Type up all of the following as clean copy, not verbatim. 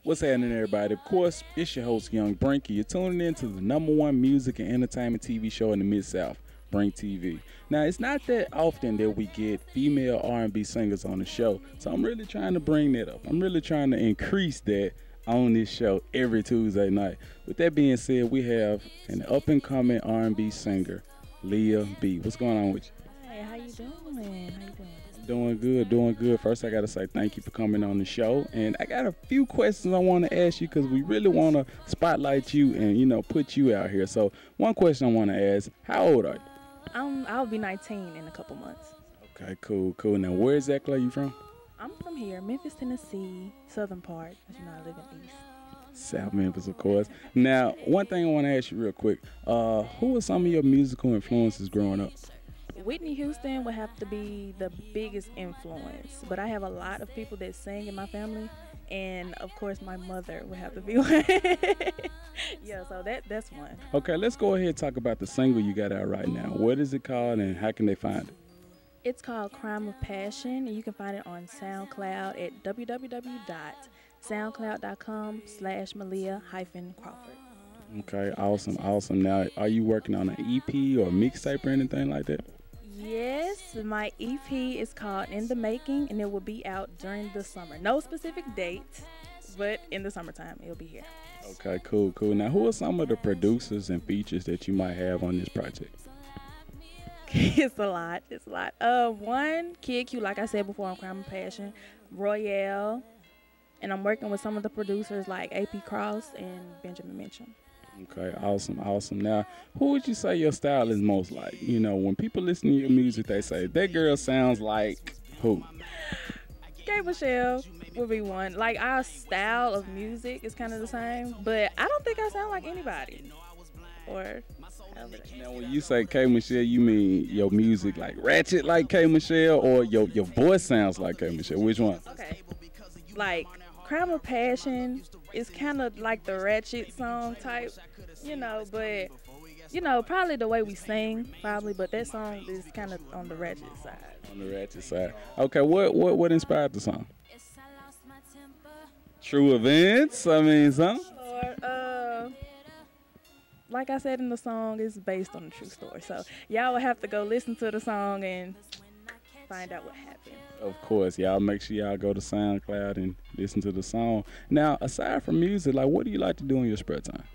What's happening, everybody? Of course, it's your host, Young Brink. You're tuning in to the #1 music and entertainment TV show in the Mid-South, Brink TV. Now, it's not that often that we get female R&B singers on the show, so I'm really trying to bring that up. I'm really trying to increase that on this show every Tuesday night. With that being said, we have an up-and-coming R&B singer, Lia Bei. What's going on with you? Hey, how you doing? How you doing? Doing good, doing good. First, I got to say thank you for coming on the show. And I got a few questions I want to ask you because we really want to spotlight you and, put you out here. So one question I want to ask, how old are you? I'll be 19 in a couple months. Okay, cool. Now, where exactly are you from? I'm from here, Memphis, Tennessee, southern part. As you know, I live in East. South Memphis, of course. Now, one thing I want to ask you real quick. Who were some of your musical influences growing up? Whitney Houston would have to be the biggest influence, but I have a lot of people that sing in my family, and of course my mother would have to be one. Yeah, so that's one. Okay, let's go ahead and talk about the single you got out right now. What is it called and how can they find it? It's called Crime of Passion, and you can find it on SoundCloud at www.soundcloud.com/Malia-Crawford. Okay, awesome. Now, are you working on an EP or mixtape or anything like that? Yes, my EP is called In the Making, and it will be out during the summer. No specific date, but in the summertime, it'll be here. Okay, cool. Now, who are some of the producers and features that you might have on this project? It's a lot. One, Kid Q, like I said before, on Crime of Passion, Royale, and I'm working with some of the producers like AP Cross and Benjamin Mencham. Okay, awesome. Now, who would you say your style is most like? When people listen to your music, they say, that girl sounds like who? K. Michelle would be one. Like, our style of music is kind of the same, but I don't think I sound like anybody. Or now, when you say K. Michelle, you mean your music like ratchet like K. Michelle, or your voice sounds like K. Michelle? Which one? Okay, like Crime of Passion is kind of like the ratchet song type, but probably the way we sing, probably, but that song is kind of on the ratchet side. On the ratchet side. Okay, what inspired the song? True events. I mean, something. Or, like I said in the song, it's based on a true story. So y'all will have to go listen to the song and find out what happened. Of course, y'all make sure y'all go to SoundCloud and listen to the song. Now, aside from music, like, what do you like to do in your spare time?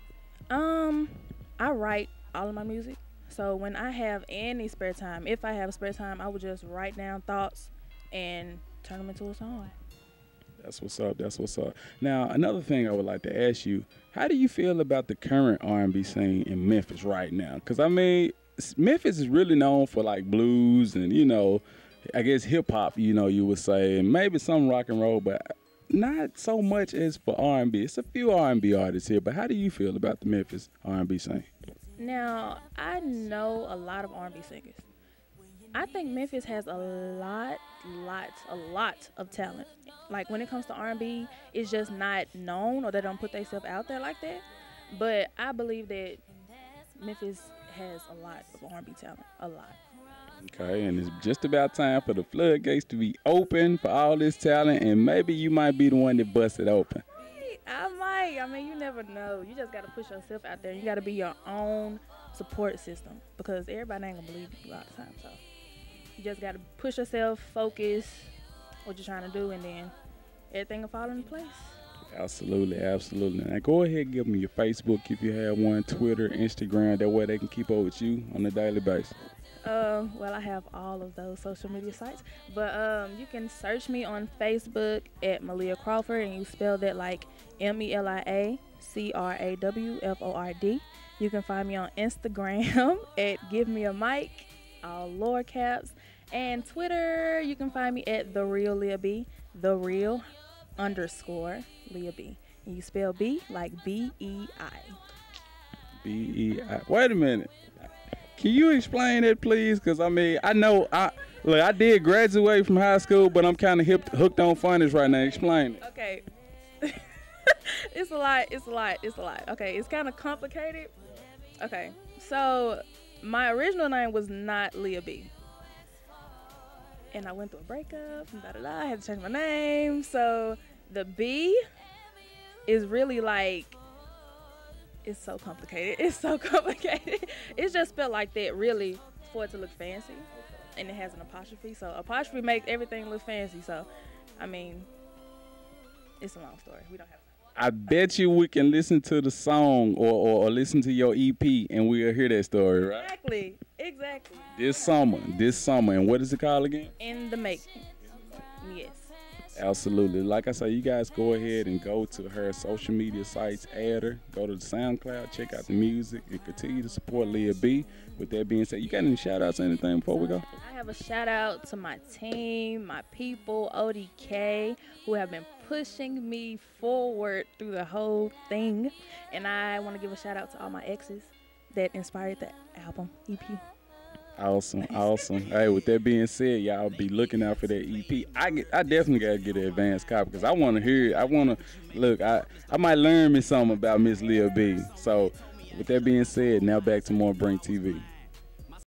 I write all of my music. So when I have any spare time, if I have spare time, I would just write down thoughts and turn them into a song. That's what's up. Now, another thing I would like to ask you, how do you feel about the current R&B scene in Memphis right now? Because, I mean, Memphis is really known for, like, blues and, I guess hip-hop, you would say, and maybe some rock and roll, but not so much as for R&B. It's a few R&B artists here, but how do you feel about the Memphis R&B scene? Now, I know a lot of R&B singers. I think Memphis has a lot of talent. Like, when it comes to R&B, it's just not known, or they don't put themselves out there like that. But I believe that Memphis has a lot of R&B talent, a lot. Okay, and it's just about time for the floodgates to be open for all this talent, and maybe you might be the one that busts it open. I might. I mean, you never know. You just got to push yourself out there. You got to be your own support system, because everybody ain't going to believe you all the time. So you just got to push yourself, focus what you're trying to do, and then everything will fall into place. Absolutely. Now, go ahead and give them your Facebook if you have one, Twitter, Instagram. That way they can keep up with you on a daily basis. Well, I have all of those social media sites, but you can search me on Facebook at Malia Crawford, and you spell that like MeliaCrawford. You can find me on Instagram at Give Me a Mic, all lower caps, and Twitter you can find me at The Real Lia Bei, _Lia Bei, and you spell B like BEI. BEI. Wait a minute. Can you explain that, please? Because, I mean, I know, I did graduate from high school, but I'm kind of hooked on phonics right now. Explain it. Okay. It's a lot. Okay, it's kind of complicated. Okay, so my original name was not Lia Bei. And I went through a breakup, and I had to change my name. So the B is really like, it's so complicated. It's so complicated. It's just spelled like that, really, for it to look fancy. And it has an apostrophe. So apostrophe makes everything look fancy. So, I mean, it's a long story. We don't have time. I bet you we can listen to the song or listen to your EP and we'll hear that story, right? Exactly. This summer. And what is it called again? In the making. Yes. Absolutely. Like I say, you guys go ahead and go to her social media sites, add her, go to the SoundCloud, check out the music, and continue to support Lia B. With that being said, you got any shout outs or anything before we go? I have a shout out to my team, my people, ODK, who have been pushing me forward through the whole thing. And I want to give a shout out to all my exes that inspired the album, EP. Awesome. Hey, with that being said, y'all be looking out for that EP. I definitely gotta get an advanced copy because I want to hear it. I want to look. I might learn me something about Miss Lia B. So, with that being said, now back to more Brink TV.